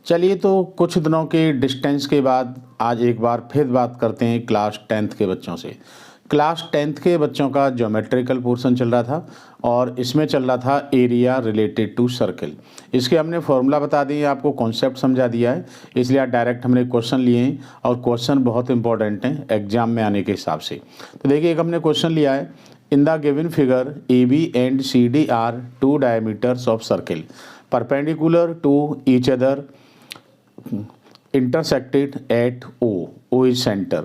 चलिए तो कुछ दिनों के डिस्टेंस के बाद आज एक बार फिर बात करते हैं क्लास 10th के बच्चों से। क्लास 10th के बच्चों का ज्योमेट्रिकल पोर्शन चल रहा था और इसमें चल रहा था एरिया रिलेटेड टू सर्कल। इसके हमने फॉर्मूला बता दिए, आपको कॉन्सेप्ट समझा दिया है, इसलिए आज डायरेक्ट हमने क्वेश्चन लिए हैं और क्वेश्चन बहुत इंपॉर्टेंट हैं एग्जाम में आने के हिसाब से। तो देखिए एक हमने क्वेश्चन लिया है, in the given figure A B and C D are two diameters of circle perpendicular to each other intersected at O is center.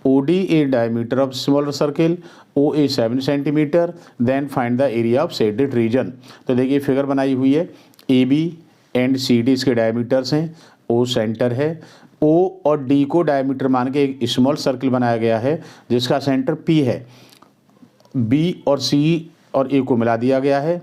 OD is diameter of smaller circle, O is 7 centimeter. Then find the area of shaded region. तो देखिए figure बनाई हुई है, AB and CD इसके diameters हैं, O centre है, O और D को डायमीटर मान के एक स्मॉल सर्कल बनाया गया है जिसका सेंटर P है। B और C और A को मिला दिया गया है।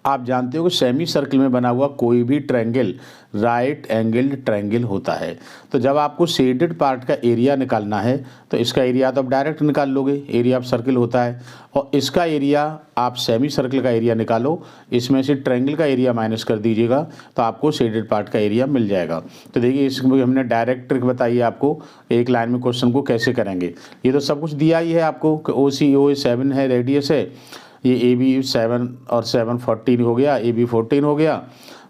आप जानते हो कि सेमी सर्कल में बना हुआ कोई भी ट्रायंगल राइट एंगल्ड ट्रायंगल होता है। तो जब आपको शेडेड पार्ट का एरिया निकालना है तो इसका एरिया तो आप डायरेक्ट निकाल लोगे, एरिया ऑफ सर्कल होता है, और इसका एरिया आप सेमी सर्कल का एरिया निकालो, इसमें से ट्रायंगल का एरिया माइनस कर दीजिएगा तो आपको शेडेड पार्ट का एरिया मिल जाएगा। तो देखिए इसमें हमने डायरेक्ट ट्रिक बताई है आपको, एक लाइन में क्वेश्चन को कैसे करेंगे। ये तो सब कुछ दिया ही है आपको कि OCO 7 है, रेडियस है, ये ए बी 7 और 7 14 हो गया, ए बी 14 हो गया,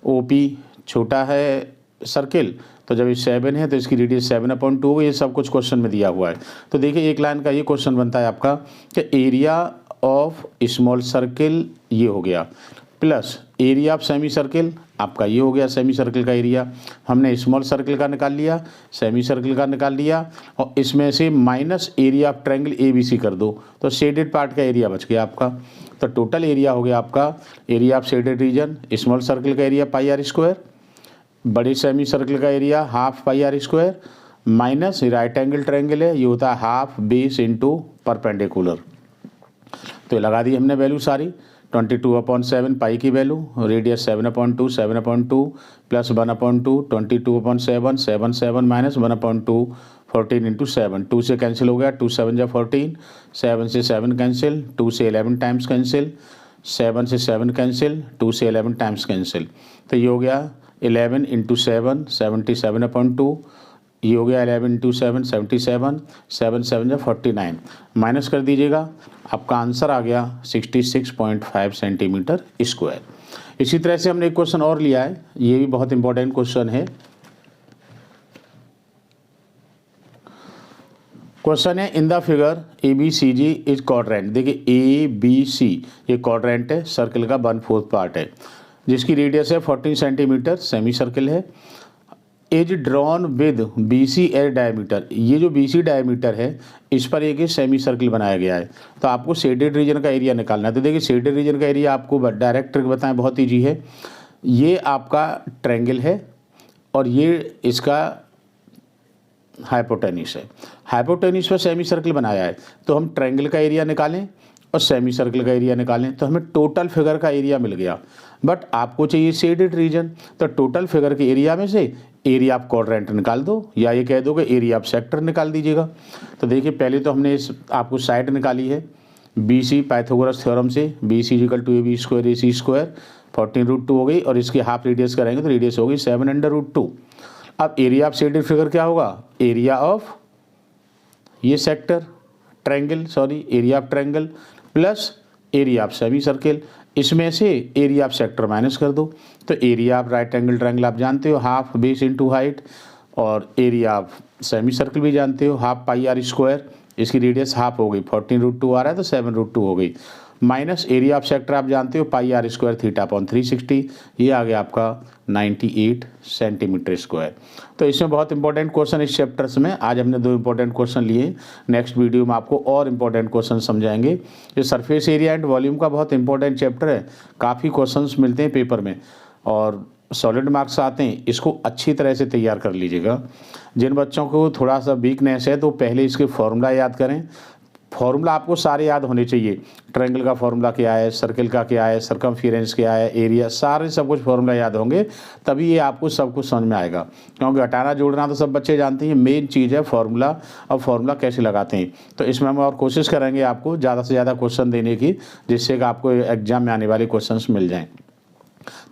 ओ पी छोटा है सर्किल, तो जब ये 7 है तो इसकी रेडियस 7/2 हो गई। ये सब कुछ क्वेश्चन में दिया हुआ है। तो देखिए एक लाइन का ये क्वेश्चन बनता है आपका कि एरिया ऑफ स्मॉल सर्किल ये हो गया plus area of semi circle आपका ये हो गया, सेमी सर्किल का एरिया हमने स्मॉल सर्किल का निकाल लिया, सेमी सर्किल का निकाल लिया, और इसमें से minus area of triangle ABC कर दो तो शेडेड पार्ट का एरिया बच गया आपका। तो टोटल एरिया हो गया आपका area of shaded region, small circle का एरिया πr², बड़े सेमी सर्किल का area half πr², minus right angle triangle है ये होता है हाफ बेस इंटू परपेंडिकुलर। तो ये लगा दी हमने वैल्यू सारी, 22/7 पाई की value, radius 7/2 7/2 plus 1/2 22/7 7 7 minus 1/2 14 into 7, 2 से कैंसिल हो गया, 2 7 जा 14, 7 से 7 कैंसिल, 2 से 11 टाइम्स कैंसिल, 7 से 7 कैंसिल, 2 से 11 टाइम्स कैंसिल। तो ये हो गया 11 इंटू 7 77/2, ये हो गया 11 इंटू 7 77, 7 7 जा 49, माइनस कर दीजिएगा, आपका आंसर आ गया 66.5 सेंटीमीटर स्क्वायर। इसी तरह से हमने एक क्वेश्चन और लिया है, ये भी बहुत इंपॉर्टेंट क्वेश्चन है। क्वेश्चन है in the figure ABCG is quadrant. देखिए ABC ये क्वाड्रेंट है, सर्कल का 1/4 पार्ट है जिसकी रेडियस है 14 सेंटीमीटर, सेमी सर्कल है। As drawn with BC air diameter, ये जो BC डायमीटर है इस पर एक सेमी सर्कल बनाया गया है। तो आपको शेडेड रीजन का एरिया निकालना है। तो देखिए शेडेड रीजन का एरिया आपको डायरेक्ट ट्रिक बताएं, बहुत ईजी है। ये आपका ट्रायंगल है और ये इसका हाइपोटेन्यूस है, हाइपोटेन्यूस पर सेमी सर्कल बनाया है, तो हम ट्रायंगल का एरिया निकालें और सेमी सर्कल का एरिया निकालें तो हमें टोटल फिगर का एरिया मिल गया। बट आपको चाहिए शेडेड रीजन, तो टोटल फिगर के एरिया में से एरिया ऑफ क्वाड्रेंट निकाल दो, या ये कह दो कि एरिया ऑफ सेक्टर निकाल दीजिएगा। तो देखिए पहले तो हमने इस आपको साइड निकाली है BC पाइथागोरस थ्योरम से, BC = AB² AC² 14√2 हो गई, और इसकी हाफ रेडियस करेंगे तो रेडियस होगी 7√2। अब एरिया ऑफ शेडेड फिगर क्या होगा, एरिया ऑफ ये sector triangle, sorry area of triangle plus area of semi circle, इसमें से एरिया ऑफ सेक्टर माइनस कर दो। तो area of right angle triangle आप जानते हो हाफ बेस इंटू हाइट, और एरिया ऑफ सेमी सर्किल भी जानते हो हाफ πr², इसकी रेडियस हाफ हो गई, 14√2 आ रहा है तो 7√2 हो गई, माइनस एरिया ऑफ सेक्टर आप जानते हो πr² θ/360, ये आ गया आपका 98 सेंटीमीटर स्क्वायर। तो इसमें बहुत इंपॉर्टेंट क्वेश्चन इस चैप्टर्स में आज हमने 2 इंपॉर्टेंट क्वेश्चन लिए। नेक्स्ट वीडियो में आपको और इंपॉर्टेंट क्वेश्चन समझाएंगे। ये सरफेस एरिया एंड वॉल्यूम का बहुत इंपॉर्टेंट चैप्टर है, काफ़ी क्वेश्चंस मिलते हैं पेपर में और सॉलिड मार्क्स आते हैं, इसको अच्छी तरह से तैयार कर लीजिएगा। जिन बच्चों को थोड़ा सा वीकनेस है तो पहले इसके फॉर्मूला याद करें, फॉर्मूला आपको सारे याद होने चाहिए, ट्रायंगल का फॉर्मूला क्या है, सर्कल का क्या है, सरकमफेरेंस क्या है, एरिया, सारे सब कुछ फॉर्मूला याद होंगे तभी ये आपको सब कुछ समझ में आएगा। क्योंकि हटाना जोड़ना तो सब बच्चे जानते हैं, मेन चीज़ है फॉर्मूला और फॉर्मूला कैसे लगाते हैं। तो इसमें हम और कोशिश करेंगे आपको ज़्यादा से ज़्यादा क्वेश्चन देने की, जिससे कि आपको एग्जाम में आने वाले क्वेश्चन मिल जाएँ।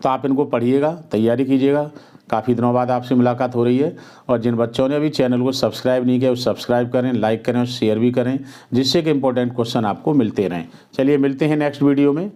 तो आप इनको पढ़िएगा, तैयारी कीजिएगा, काफ़ी दिनों बाद आपसे मुलाकात हो रही है। और जिन बच्चों ने अभी चैनल को सब्सक्राइब नहीं किया वो सब्सक्राइब करें, लाइक करें और शेयर भी करें, जिससे कि इंपॉर्टेंट क्वेश्चन आपको मिलते रहें। चलिए मिलते हैं नेक्स्ट वीडियो में।